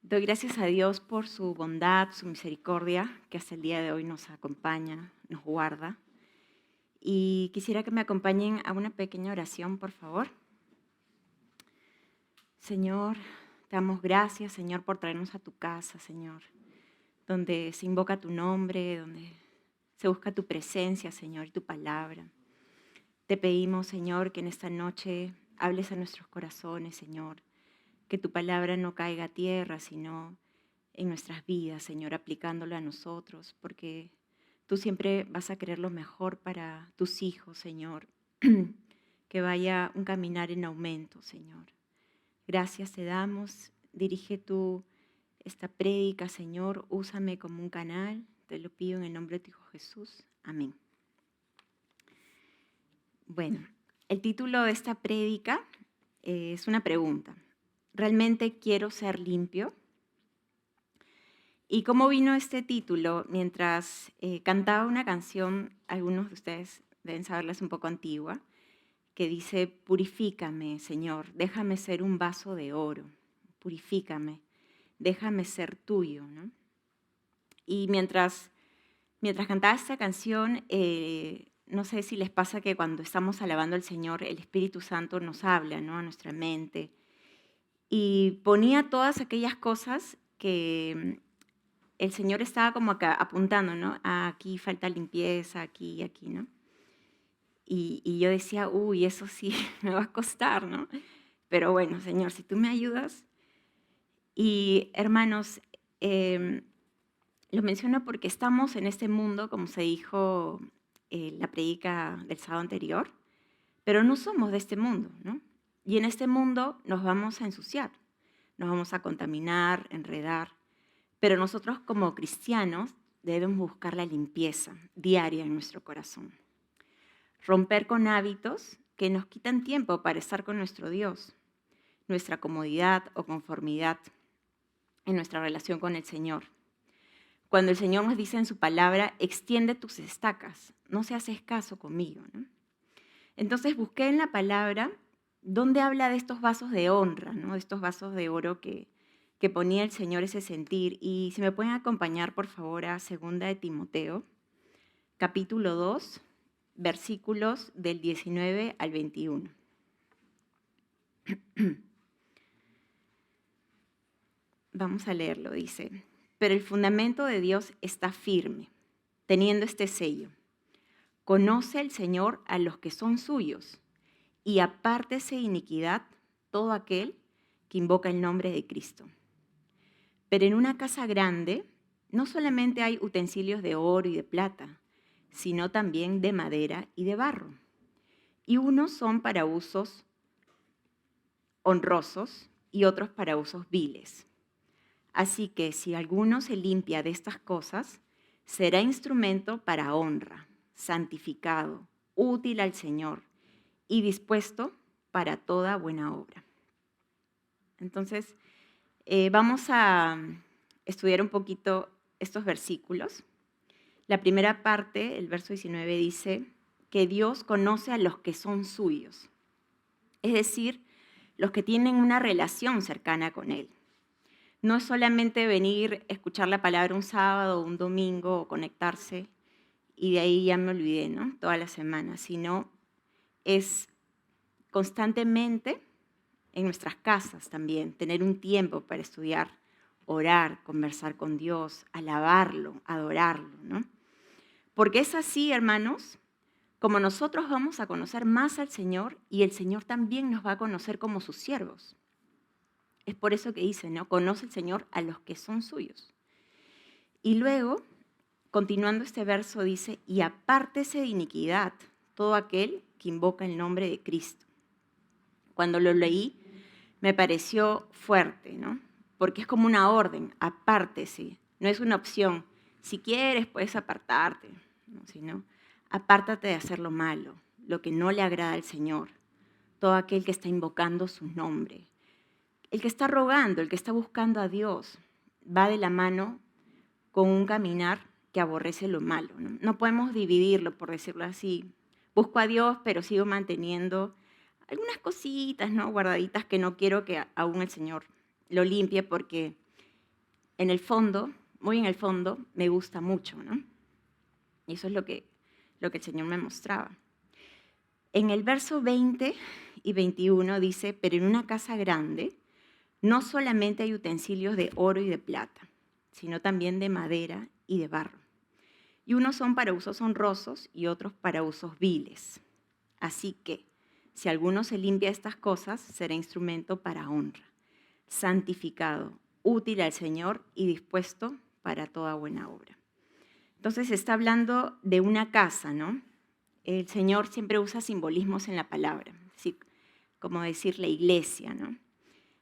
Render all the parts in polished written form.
Doy gracias a Dios por su bondad, su misericordia, que hasta el día de hoy nos acompaña, nos guarda. Y quisiera que me acompañen a una pequeña oración, por favor. Señor, te damos gracias, Señor, por traernos a tu casa, Señor, donde se invoca tu nombre, donde se busca tu presencia, Señor, y tu palabra. Te pedimos, Señor, que en esta noche hables a nuestros corazones, Señor, que tu palabra no caiga a tierra, sino en nuestras vidas, Señor, aplicándolo a nosotros, porque tú siempre vas a querer lo mejor para tus hijos, Señor, que vaya un caminar en aumento, Señor. Gracias te damos, dirige tú esta prédica, Señor, úsame como un canal, te lo pido en el nombre de tu Hijo Jesús. Amén. Bueno, el título de esta prédica es una pregunta. ¿Realmente quiero ser limpio? ¿Y cómo vino este título? Mientras cantaba una canción, algunos de ustedes deben saberla, es un poco antigua, que dice, purifícame, Señor, déjame ser un vaso de oro, purifícame, déjame ser tuyo, ¿no? Y mientras cantaba esta canción, no sé si les pasa que cuando estamos alabando al Señor, el Espíritu Santo nos habla, ¿no?, a nuestra mente, y ponía todas aquellas cosas que el Señor estaba como acá apuntando, ¿no? Ah, aquí falta limpieza, aquí y aquí, ¿no? Y yo decía, uy, eso sí me va a costar, ¿no? Pero bueno, Señor, si tú me ayudas. Y hermanos, em, lo menciono porque estamos en este mundo, como se dijo en la predica del sábado anterior, pero no somos de este mundo, ¿no? Y en este mundo nos vamos a ensuciar, nos vamos a contaminar, enredar. Pero nosotros como cristianos debemos buscar la limpieza diaria en nuestro corazón. Romper con hábitos que nos quitan tiempo para estar con nuestro Dios, nuestra comodidad o conformidad en nuestra relación con el Señor. Cuando el Señor nos dice en su palabra, extiende tus estacas, no seas escaso conmigo, ¿no? Entonces busqué en la palabra dónde habla de estos vasos de honra, ¿no? De estos vasos de oro que ponía el Señor ese sentir. Y si me pueden acompañar, por favor, a 2 de Timoteo, capítulo 2, versículos del 19 al 21. Vamos a leerlo, dice, pero el fundamento de Dios está firme, teniendo este sello. Conoce el Señor a los que son suyos, y apártese de iniquidad todo aquel que invoca el nombre de Cristo. Pero en una casa grande no solamente hay utensilios de oro y de plata, sino también de madera y de barro. Y unos son para usos honrosos y otros para usos viles. Así que si alguno se limpia de estas cosas, será instrumento para honra, santificado, útil al Señor y dispuesto para toda buena obra. Entonces, vamos a estudiar un poquito estos versículos. La primera parte, el verso 19, dice que Dios conoce a los que son suyos, es decir, los que tienen una relación cercana con Él. No es solamente venir, escuchar la palabra un sábado o un domingo o conectarse y de ahí ya me olvidé, ¿no? Toda la semana, sino es constantemente en nuestras casas también, tener un tiempo para estudiar, orar, conversar con Dios, alabarlo, adorarlo, ¿no? Porque es así, hermanos, como nosotros vamos a conocer más al Señor y el Señor también nos va a conocer como sus siervos. Es por eso que dice, ¿no? Conoce el Señor a los que son suyos. Y luego, continuando este verso, dice, y apártese de iniquidad todo aquel que invoca el nombre de Cristo. Cuando lo leí, me pareció fuerte, ¿no? Porque es como una orden, apártese, no es una opción. Si quieres, puedes apartarte, ¿no? Sino, apártate de hacer lo malo, lo que no le agrada al Señor, todo aquel que está invocando su nombre. El que está rogando, el que está buscando a Dios, va de la mano con un caminar que aborrece lo malo, ¿no? No podemos dividirlo, por decirlo así. Busco a Dios, pero sigo manteniendo algunas cositas, ¿no?, guardaditas que no quiero que aún el Señor lo limpie porque en el fondo, muy en el fondo, me gusta mucho, ¿no? Y eso es lo que el Señor me mostraba. En el verso 20 y 21 dice, pero en una casa grande no solamente hay utensilios de oro y de plata, sino también de madera y de barro. Y unos son para usos honrosos y otros para usos viles. Así que, si alguno se limpia estas cosas, será instrumento para honra, santificado, útil al Señor y dispuesto para toda buena obra. Entonces está hablando de una casa, ¿no? El Señor siempre usa simbolismos en la palabra, así como decir la iglesia, ¿no?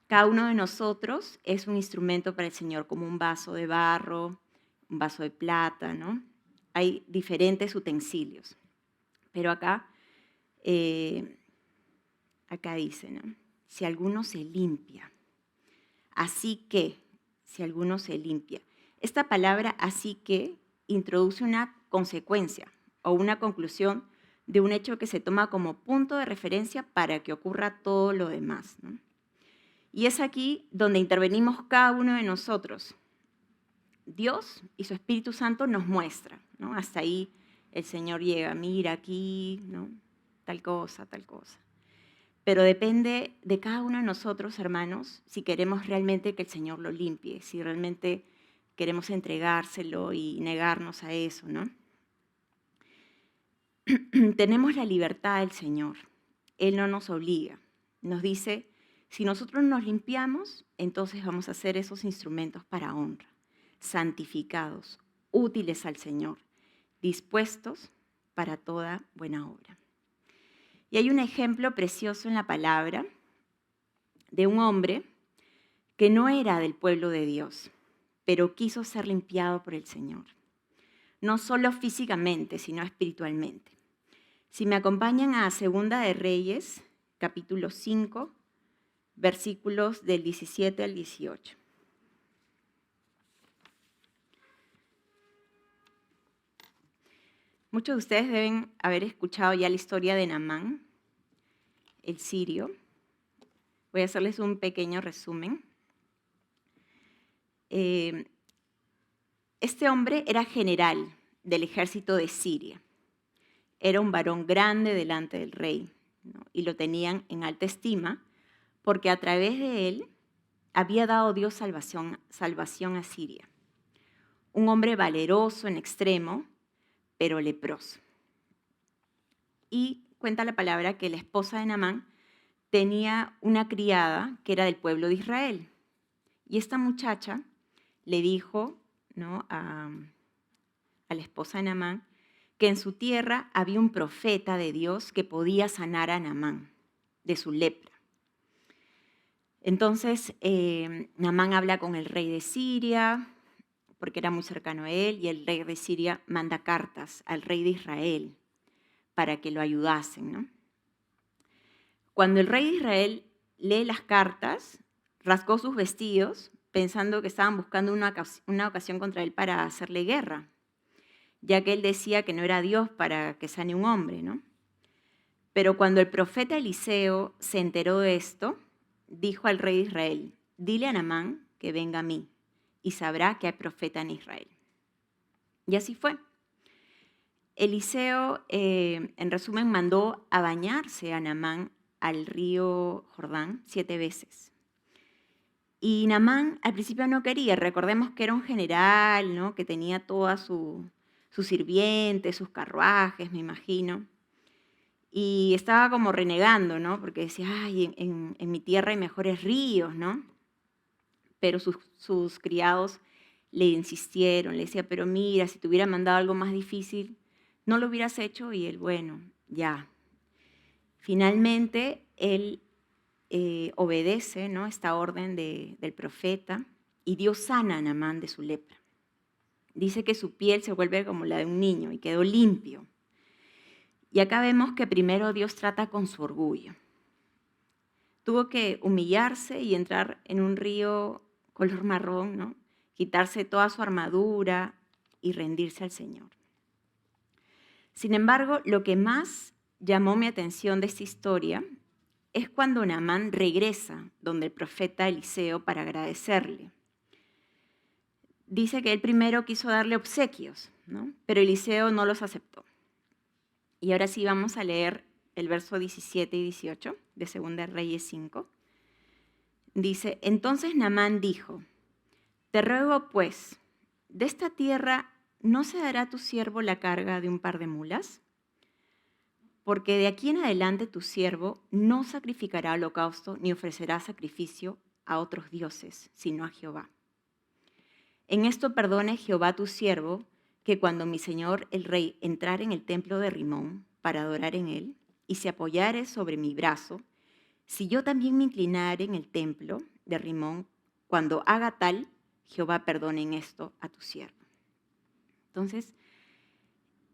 Cada uno de nosotros es un instrumento para el Señor, como un vaso de barro, un vaso de plata, ¿no? Hay diferentes utensilios. Pero acá dice, ¿no? Si alguno se limpia. Así que, si alguno se limpia. Esta palabra así que introduce una consecuencia o una conclusión de un hecho que se toma como punto de referencia para que ocurra todo lo demás, ¿no? Y es aquí donde intervenimos cada uno de nosotros. Dios y su Espíritu Santo nos muestra, ¿no? Hasta ahí el Señor llega, mira aquí, ¿no? Tal cosa, tal cosa. Pero depende de cada uno de nosotros, hermanos, si queremos realmente que el Señor lo limpie, si realmente queremos entregárselo y negarnos a eso, ¿no? Tenemos la libertad del Señor. Él no nos obliga. Nos dice, si nosotros nos limpiamos, entonces vamos a ser esos instrumentos para honra, santificados, útiles al Señor, dispuestos para toda buena obra. Y hay un ejemplo precioso en la palabra de un hombre que no era del pueblo de Dios, pero quiso ser limpiado por el Señor. No solo físicamente, sino espiritualmente. Si me acompañan a Segunda de Reyes, capítulo 5, versículos del 17 al 18. Muchos de ustedes deben haber escuchado ya la historia de Naamán, el sirio. Voy a hacerles un pequeño resumen. Este hombre era general del ejército de Siria. Era un varón grande delante del rey, ¿no? Y lo tenían en alta estima porque a través de él había dado Dios salvación a Siria. Un hombre valeroso en extremo, pero leproso. Y cuenta la palabra que la esposa de Naamán tenía una criada que era del pueblo de Israel. Y esta muchacha le dijo, ¿no?, a la esposa de Naamán que en su tierra había un profeta de Dios que podía sanar a Naamán de su lepra. Entonces, Naamán habla con el rey de Siria, porque era muy cercano a él, y el rey de Siria manda cartas al rey de Israel para que lo ayudasen, ¿no? Cuando el rey de Israel lee las cartas, rasgó sus vestidos pensando que estaban buscando una ocasión contra él para hacerle guerra, ya que él decía que no era Dios para que sane un hombre, ¿no? Pero cuando el profeta Eliseo se enteró de esto, dijo al rey de Israel, dile a Naamán que venga a mí y sabrá que hay profeta en Israel. Y así fue. Eliseo, en resumen, mandó a bañarse a Naamán al río Jordán 7 veces. Y Naamán al principio no quería, recordemos que era un general, ¿no?, que tenía todas sus sirvientes, sus carruajes, me imagino. Y estaba como renegando, ¿no?, porque decía, ay, en mi tierra hay mejores ríos, ¿no? Pero sus criados le insistieron, le decía, pero mira, si te hubiera mandado algo más difícil, no lo hubieras hecho. Y él, bueno, ya. Finalmente, él obedece, ¿no?, esta orden del profeta y Dios sana a Naamán de su lepra. Dice que su piel se vuelve como la de un niño y quedó limpio. Y acá vemos que primero Dios trata con su orgullo. Tuvo que humillarse y entrar en un río color marrón, ¿no?, quitarse toda su armadura y rendirse al Señor. Sin embargo, lo que más llamó mi atención de esta historia es cuando Naamán regresa donde el profeta Eliseo para agradecerle. dice que él primero quiso darle obsequios, ¿no? Pero Eliseo no los aceptó. Y ahora sí vamos a leer el verso 17 y 18 de 2 Reyes 5. Dice, entonces Naamán dijo, te ruego pues, de esta tierra no se dará a tu siervo la carga de un par de mulas, porque de aquí en adelante tu siervo no sacrificará holocausto ni ofrecerá sacrificio a otros dioses, sino a Jehová. En esto perdone Jehová tu siervo, que cuando mi señor el rey entrare en el templo de Rimón para adorar en él, y se apoyare sobre mi brazo, si yo también me inclinare en el templo de Rimón, cuando haga tal, Jehová perdone en esto a tu siervo. Entonces,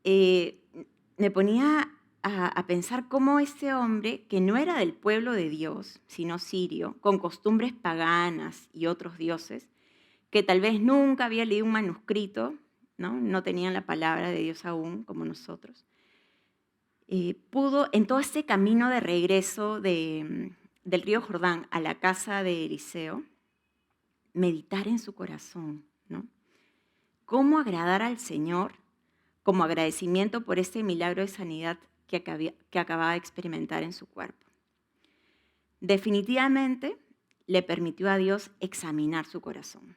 me ponía a pensar cómo este hombre, que no era del pueblo de Dios, sino sirio, con costumbres paganas y otros dioses, que tal vez nunca había leído un manuscrito, no tenían la palabra de Dios aún, como nosotros, pudo, en todo este camino de regreso del río Jordán a la casa de Eliseo, meditar en su corazón, ¿no? Cómo agradar al Señor como agradecimiento por este milagro de sanidad que acababa de experimentar en su cuerpo. Definitivamente le permitió a Dios examinar su corazón.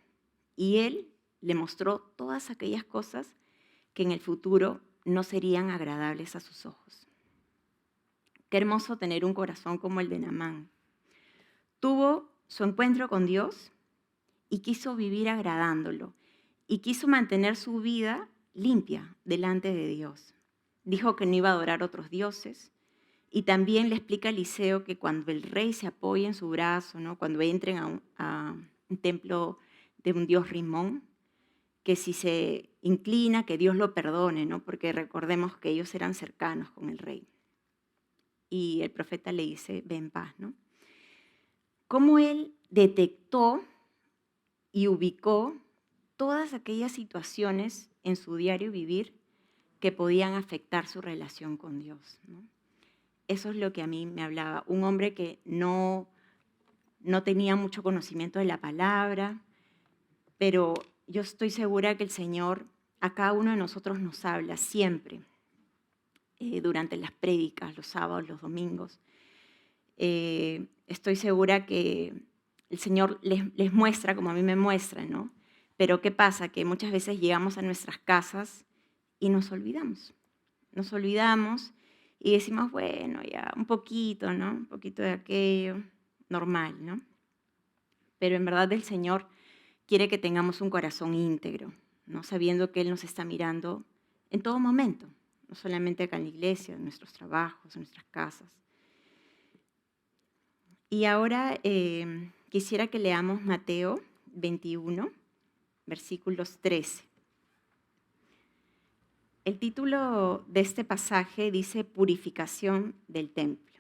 Y Él le mostró todas aquellas cosas que en el futuro no serían agradables a sus ojos. Qué hermoso tener un corazón como el de Naamán. Tuvo su encuentro con Dios y quiso vivir agradándolo. Y quiso mantener su vida limpia delante de Dios. Dijo que no iba a adorar otros dioses. Y también le explica a Eliseo que cuando el rey se apoye en su brazo, ¿no? Cuando entren a un templo de un dios Rimón, que si se inclina, que Dios lo perdone, ¿no? Porque recordemos que ellos eran cercanos con el rey. Y el profeta le dice, ve en paz, ¿no? Cómo él detectó y ubicó todas aquellas situaciones en su diario vivir que podían afectar su relación con Dios, ¿no? Eso es lo que a mí me hablaba. Un hombre que no tenía mucho conocimiento de la palabra, pero yo estoy segura que el Señor a cada uno de nosotros nos habla siempre, durante las prédicas, los sábados, los domingos. Estoy segura que el Señor les muestra como a mí me muestra, ¿no? Pero ¿qué pasa? Que muchas veces llegamos a nuestras casas y nos olvidamos. Nos olvidamos y decimos, bueno, ya un poquito, ¿no? Un poquito de aquello, normal, ¿no? Pero en verdad el Señor quiere que tengamos un corazón íntegro, ¿no? Sabiendo que Él nos está mirando en todo momento, no solamente acá en la iglesia, en nuestros trabajos, en nuestras casas. Y ahora quisiera que leamos Mateo 21, versículos 13. El título de este pasaje dice Purificación del templo.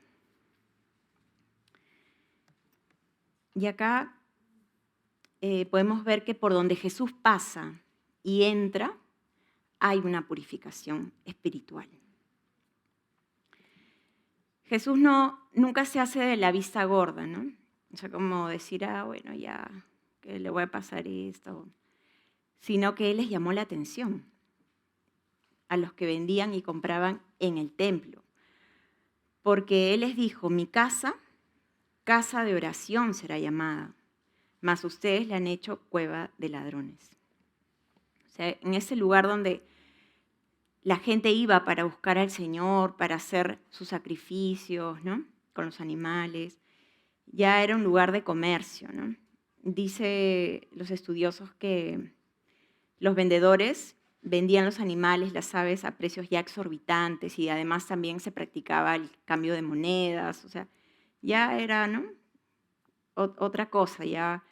Y acá podemos ver que por donde Jesús pasa y entra, hay una purificación espiritual. Jesús nunca se hace de la vista gorda, ¿no? O sea, como decir, bueno, ya, que le voy a pasar esto. Sino que Él les llamó la atención a los que vendían y compraban en el templo. Porque Él les dijo, mi casa, casa de oración será llamada, mas ustedes la han hecho cueva de ladrones. O sea, en ese lugar donde la gente iba para buscar al Señor, para hacer sus sacrificios, ¿no? Con los animales, ya era un lugar de comercio, ¿no? Dice los estudiosos que los vendedores vendían los animales, las aves, a precios ya exorbitantes y además también se practicaba el cambio de monedas, o sea, ya era, ¿no? Otra cosa, ya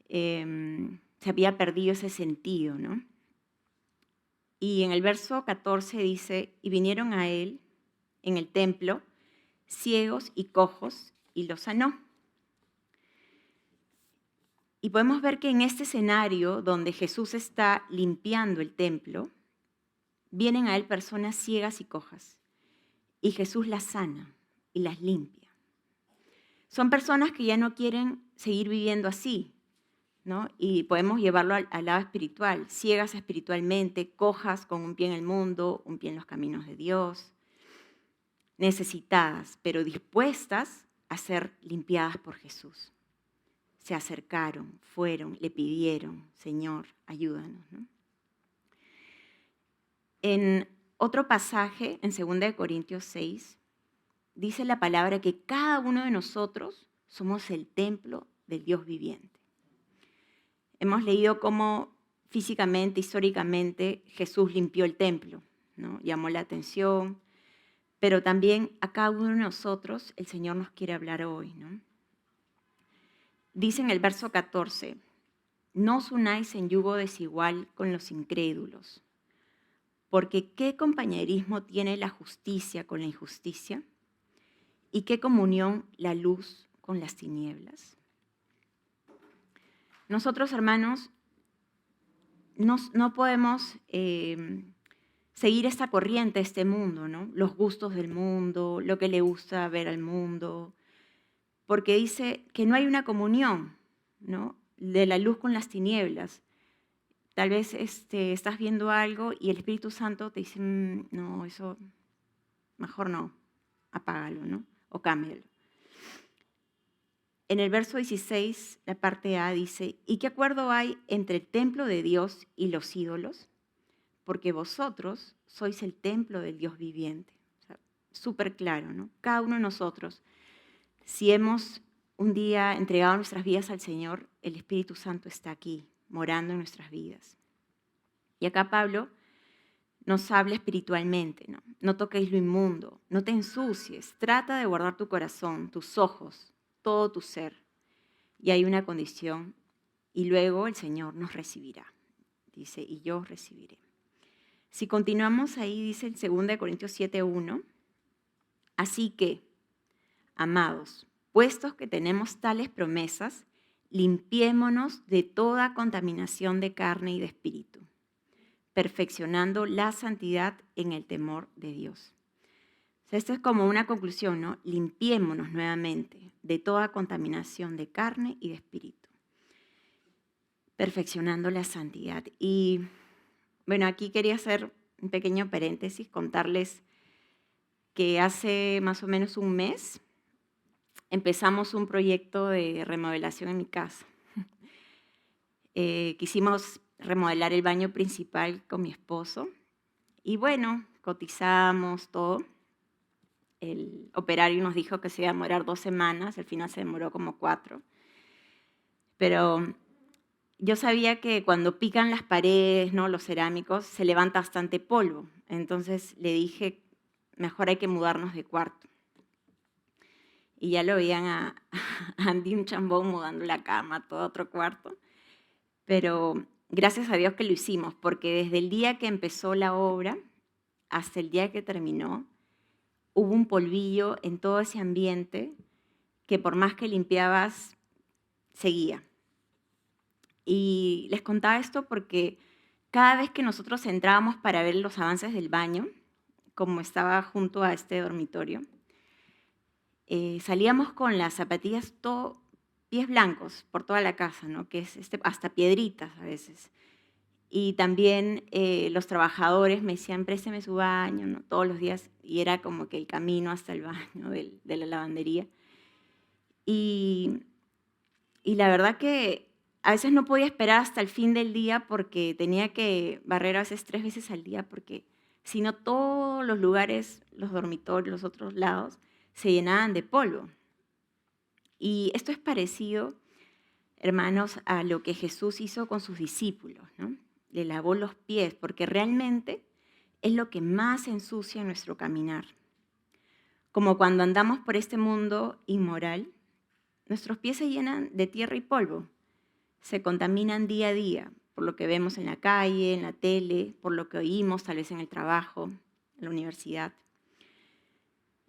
se había perdido ese sentido, ¿no? Y en el verso 14 dice, y vinieron a él en el templo ciegos y cojos y los sanó. Y podemos ver que en este escenario donde Jesús está limpiando el templo, vienen a él personas ciegas y cojas y Jesús las sana y las limpia. Son personas que ya no quieren seguir viviendo así, ¿no? Y podemos llevarlo al lado espiritual, ciegas espiritualmente, cojas con un pie en el mundo, un pie en los caminos de Dios, necesitadas, pero dispuestas a ser limpiadas por Jesús. Se acercaron, fueron, le pidieron, Señor, ayúdanos, ¿no? En otro pasaje, en 2 Corintios 6, dice la palabra que cada uno de nosotros somos el templo del Dios viviente. Hemos leído cómo físicamente, históricamente, Jesús limpió el templo, ¿no? Llamó la atención, pero también a cada uno de nosotros el Señor nos quiere hablar hoy, ¿no? Dice en el verso 14, no os unáis en yugo desigual con los incrédulos, porque ¿qué compañerismo tiene la justicia con la injusticia? ¿Y qué comunión la luz con las tinieblas? Nosotros, hermanos, no podemos seguir esta corriente, este mundo, ¿no? Los gustos del mundo, lo que le gusta ver al mundo, porque dice que no hay una comunión, ¿no? De la luz con las tinieblas. Tal vez estás viendo algo y el Espíritu Santo te dice, no, eso mejor no, apágalo, ¿no? O cámbialo. En el verso 16, la parte A dice, ¿y qué acuerdo hay entre el templo de Dios y los ídolos? Porque vosotros sois el templo del Dios viviente. O sea, súper claro, ¿no? Cada uno de nosotros, si hemos un día entregado nuestras vidas al Señor, el Espíritu Santo está aquí, morando en nuestras vidas. Y acá Pablo nos habla espiritualmente, ¿no? No toquéis lo inmundo, no te ensucies, trata de guardar tu corazón, tus ojos, todo tu ser. Y hay una condición, y luego el Señor nos recibirá. Dice, y yo os recibiré. Si continuamos ahí, dice en 2 Corintios 7:1, así que, amados, puestos que tenemos tales promesas, limpiémonos de toda contaminación de carne y de espíritu, perfeccionando la santidad en el temor de Dios. O sea, esto es como una conclusión, ¿no? Limpiémonos nuevamente de toda contaminación de carne y de espíritu, perfeccionando la santidad. Y bueno, aquí quería hacer un pequeño paréntesis, contarles que hace más o menos un mes empezamos un proyecto de remodelación en mi casa. Quisimos remodelar el baño principal con mi esposo y bueno, cotizamos todo. El operario nos dijo que se iba a demorar 2 semanas, al final se demoró como 4. Pero yo sabía que cuando pican las paredes, ¿no? Los cerámicos, se levanta bastante polvo. Entonces le dije, mejor hay que mudarnos de cuarto. Y ya lo veían a Andy un chambón mudando la cama, todo otro cuarto. Pero gracias a Dios que lo hicimos, porque desde el día que empezó la obra hasta el día que terminó, hubo un polvillo en todo ese ambiente que por más que limpiabas, seguía. Y les contaba esto porque cada vez que nosotros entrábamos para ver los avances del baño, como estaba junto a este dormitorio, salíamos con las zapatillas pies blancos por toda la casa, ¿no? Que es hasta piedritas a veces. Y también los trabajadores me decían, présteme su baño, ¿no? Todos los días, y era como que el camino hasta el baño de la lavandería. Y la verdad que a veces no podía esperar hasta el fin del día porque tenía que barrer a veces 3 veces al día, porque si no todos los lugares, los dormitorios, los otros lados, se llenaban de polvo. Y esto es parecido, hermanos, a lo que Jesús hizo con sus discípulos, ¿no? Le lavó los pies, porque realmente es lo que más ensucia nuestro caminar. Como cuando andamos por este mundo inmoral, nuestros pies se llenan de tierra y polvo, se contaminan día a día por lo que vemos en la calle, en la tele, por lo que oímos tal vez en el trabajo, en la universidad.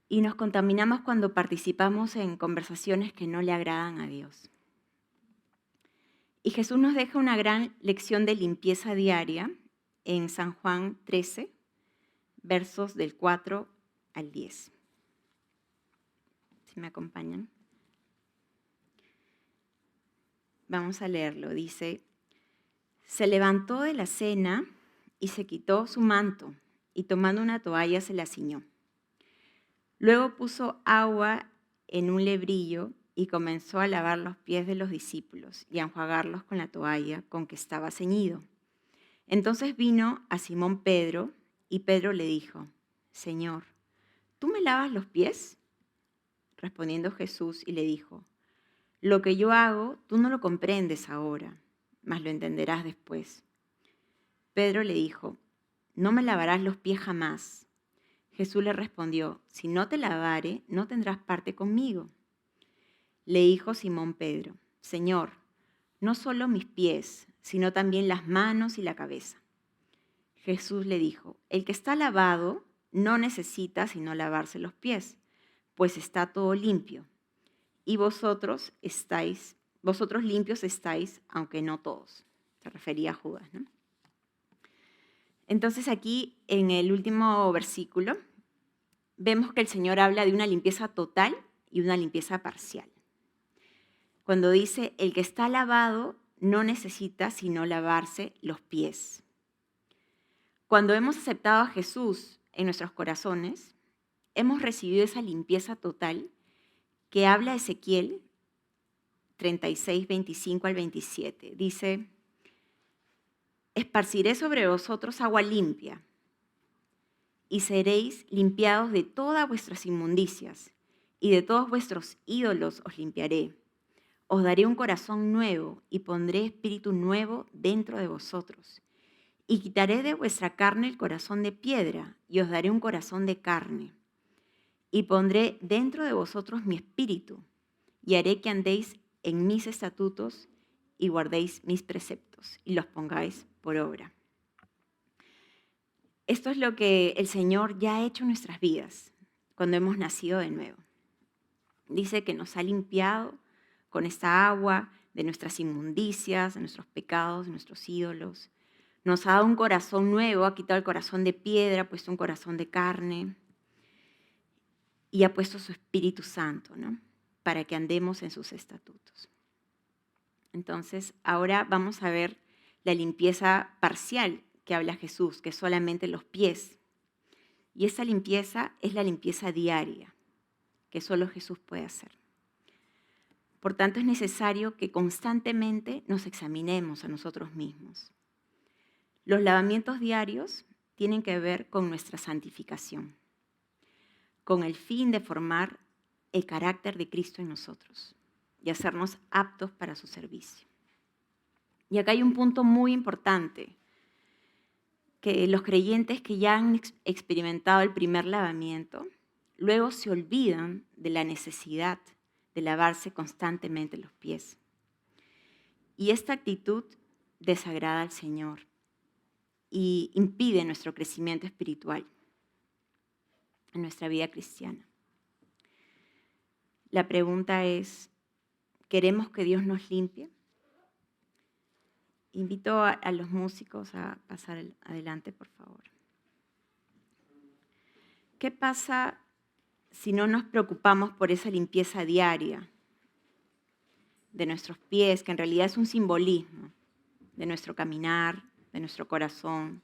Y nos contaminamos cuando participamos en conversaciones que no le agradan a Dios. Y Jesús nos deja una gran lección de limpieza diaria en San Juan 13, versos del 4 al 10. Si me acompañan. Vamos a leerlo. Dice, se levantó de la cena y se quitó su manto y tomando una toalla se la ciñó. Luego puso agua en un lebrillo y comenzó a lavar los pies de los discípulos y a enjuagarlos con la toalla con que estaba ceñido. Entonces vino a Simón Pedro y Pedro le dijo, Señor, ¿tú me lavas los pies? Respondiendo Jesús y le dijo, lo que yo hago tú no lo comprendes ahora, mas lo entenderás después. Pedro le dijo, no me lavarás los pies jamás. Jesús le respondió, si no te lavare, no tendrás parte conmigo. Le dijo Simón Pedro, Señor, no solo mis pies, sino también las manos y la cabeza. Jesús le dijo, el que está lavado no necesita sino lavarse los pies, pues está todo limpio. Y vosotros limpios estáis, aunque no todos. Se refería a Judas, ¿no? Entonces aquí, en el último versículo, vemos que el Señor habla de una limpieza total y una limpieza parcial. Cuando dice, el que está lavado no necesita sino lavarse los pies. Cuando hemos aceptado a Jesús en nuestros corazones, hemos recibido esa limpieza total que habla Ezequiel 36, 25 al 27. Dice, esparciré sobre vosotros agua limpia y seréis limpiados de todas vuestras inmundicias y de todos vuestros ídolos os limpiaré. Os daré un corazón nuevo y pondré espíritu nuevo dentro de vosotros. Y quitaré de vuestra carne el corazón de piedra y os daré un corazón de carne. Y pondré dentro de vosotros mi espíritu y haré que andéis en mis estatutos y guardéis mis preceptos y los pongáis por obra. Esto es lo que el Señor ya ha hecho en nuestras vidas cuando hemos nacido de nuevo. Dice que nos ha limpiado con esta agua de nuestras inmundicias, de nuestros pecados, de nuestros ídolos. Nos ha dado un corazón nuevo, ha quitado el corazón de piedra, ha puesto un corazón de carne y ha puesto su Espíritu Santo, ¿no? Para que andemos en sus estatutos. Entonces, ahora vamos a ver la limpieza parcial que habla Jesús, que es solamente los pies. Y esa limpieza es la limpieza diaria, que solo Jesús puede hacer. Por tanto, es necesario que constantemente nos examinemos a nosotros mismos. Los lavamientos diarios tienen que ver con nuestra santificación, con el fin de formar el carácter de Cristo en nosotros y hacernos aptos para su servicio. Y acá hay un punto muy importante, que los creyentes que ya han experimentado el primer lavamiento, luego se olvidan de la necesidad de lavarse constantemente los pies. Y esta actitud desagrada al Señor y impide nuestro crecimiento espiritual en nuestra vida cristiana. La pregunta es, ¿queremos que Dios nos limpie? Invito a los músicos a pasar adelante, por favor. ¿Qué pasa si no nos preocupamos por esa limpieza diaria de nuestros pies, que en realidad es un simbolismo de nuestro caminar, de nuestro corazón,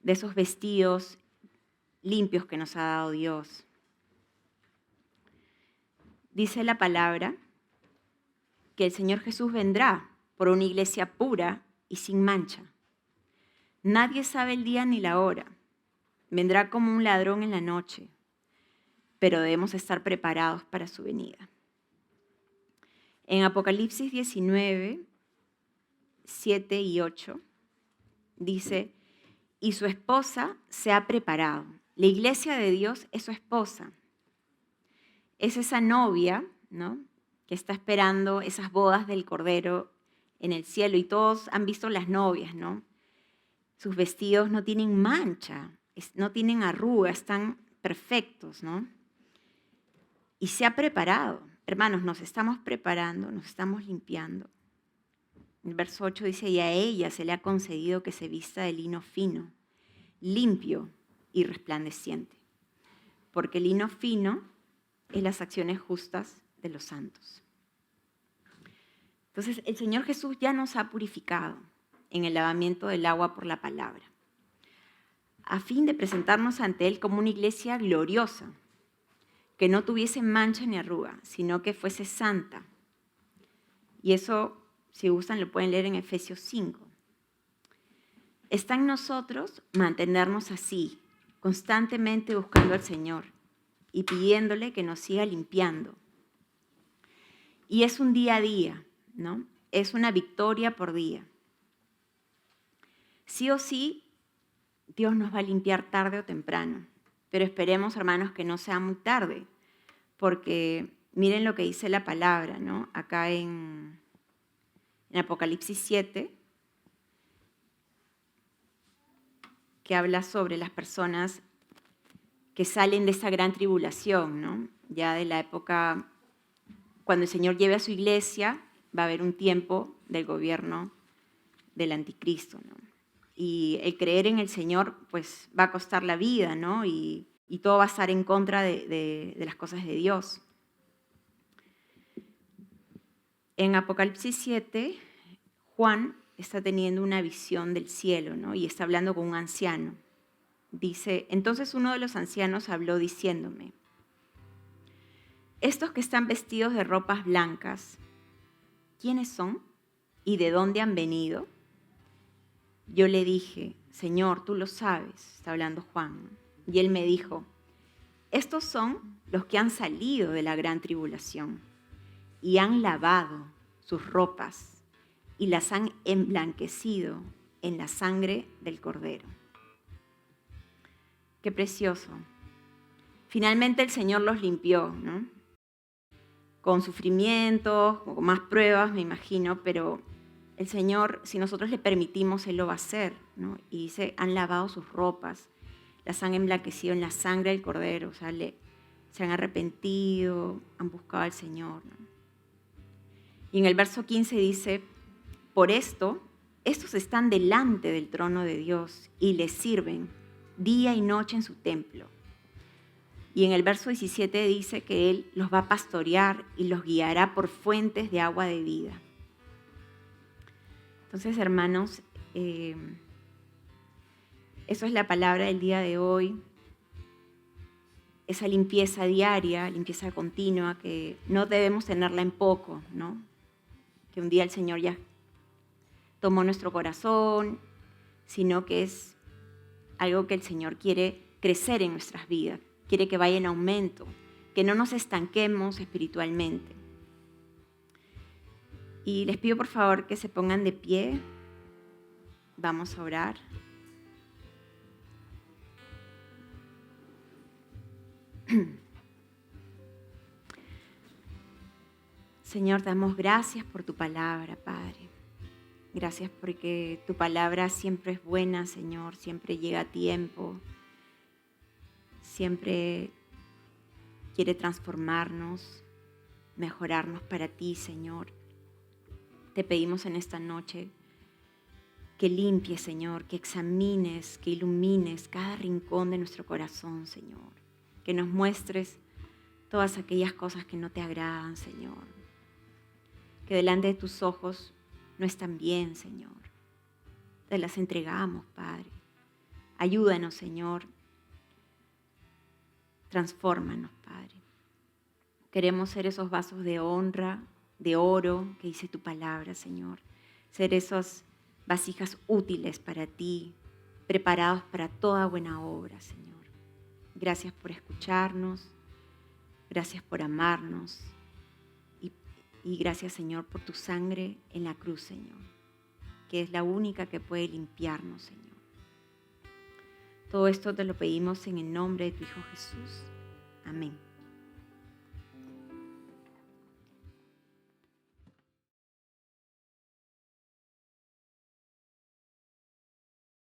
de esos vestidos limpios que nos ha dado Dios? Dice la palabra que el Señor Jesús vendrá por una iglesia pura y sin mancha. Nadie sabe el día ni la hora. Vendrá como un ladrón en la noche, pero debemos estar preparados para su venida. En Apocalipsis 19, 7 y 8, dice, y su esposa se ha preparado. La iglesia de Dios es su esposa. Es esa novia, ¿no?, que está esperando esas bodas del Cordero en el cielo. Y todos han visto las novias, ¿no? Sus vestidos no tienen mancha, no tienen arrugas, están perfectos, ¿no? Y se ha preparado. Hermanos, nos estamos preparando, nos estamos limpiando. El verso 8 dice, y a ella se le ha concedido que se vista de lino fino, limpio y resplandeciente. Porque el lino fino es las acciones justas de los santos. Entonces, el Señor Jesús ya nos ha purificado en el lavamiento del agua por la palabra, a fin de presentarnos ante Él como una iglesia gloriosa, que no tuviese mancha ni arruga, sino que fuese santa. Y eso, si gustan, lo pueden leer en Efesios 5. Está en nosotros mantenernos así, constantemente buscando al Señor y pidiéndole que nos siga limpiando. Y es un día a día, ¿no? Es una victoria por día. Sí o sí, Dios nos va a limpiar tarde o temprano, pero esperemos, hermanos, que no sea muy tarde, porque miren lo que dice la palabra, ¿no? Acá en Apocalipsis 7, que habla sobre las personas que salen de esa gran tribulación, ¿no? Ya de la época, cuando el Señor lleve a su iglesia, va a haber un tiempo del gobierno del anticristo, ¿no? Y el creer en el Señor, pues, va a costar la vida, ¿no? Y todo va a estar en contra de las cosas de Dios. En Apocalipsis 7, Juan está teniendo una visión del cielo, ¿no? Y está hablando con un anciano. Dice, entonces uno de los ancianos habló diciéndome, estos que están vestidos de ropas blancas, ¿quiénes son? ¿Y de dónde han venido? Yo le dije, Señor, tú lo sabes, está hablando Juan, ¿no? Y él me dijo, estos son los que han salido de la gran tribulación y han lavado sus ropas y las han emblanquecido en la sangre del Cordero. Qué precioso. Finalmente el Señor los limpió, ¿no? Con sufrimientos, con más pruebas, me imagino, pero el Señor, si nosotros le permitimos, Él lo va a hacer, ¿no? Y dice, han lavado sus ropas, las han emblanquecido en la sangre del Cordero, o sea, se han arrepentido, han buscado al Señor, ¿no? Y en el verso 15 dice, por esto, estos están delante del trono de Dios y le sirven día y noche en su templo. Y en el verso 17 dice que Él los va a pastorear y los guiará por fuentes de agua de vida. Entonces, hermanos, eso es la palabra del día de hoy. Esa limpieza diaria, limpieza continua, que no debemos tenerla en poco, ¿no? Que un día el Señor ya tomó nuestro corazón, sino que es algo que el Señor quiere crecer en nuestras vidas, quiere que vaya en aumento, que no nos estanquemos espiritualmente. Y les pido por favor que se pongan de pie, vamos a orar. Señor, damos gracias por tu palabra, Padre. Gracias porque tu palabra siempre es buena, Señor, siempre llega a tiempo, siempre quiere transformarnos, mejorarnos para ti, Señor. Te pedimos en esta noche que limpies, Señor, que examines, que ilumines cada rincón de nuestro corazón, Señor. Que nos muestres todas aquellas cosas que no te agradan, Señor. Que delante de tus ojos no están bien, Señor. Te las entregamos, Padre. Ayúdanos, Señor. Transfórmanos, Padre. Queremos ser esos vasos de honra, de oro, que dice tu palabra, Señor. Ser esas vasijas útiles para ti, preparados para toda buena obra, Señor. Gracias por escucharnos. Gracias por amarnos. Y gracias, Señor, por tu sangre en la cruz, Señor, que es la única que puede limpiarnos, Señor. Todo esto te lo pedimos en el nombre de tu Hijo Jesús. Amén.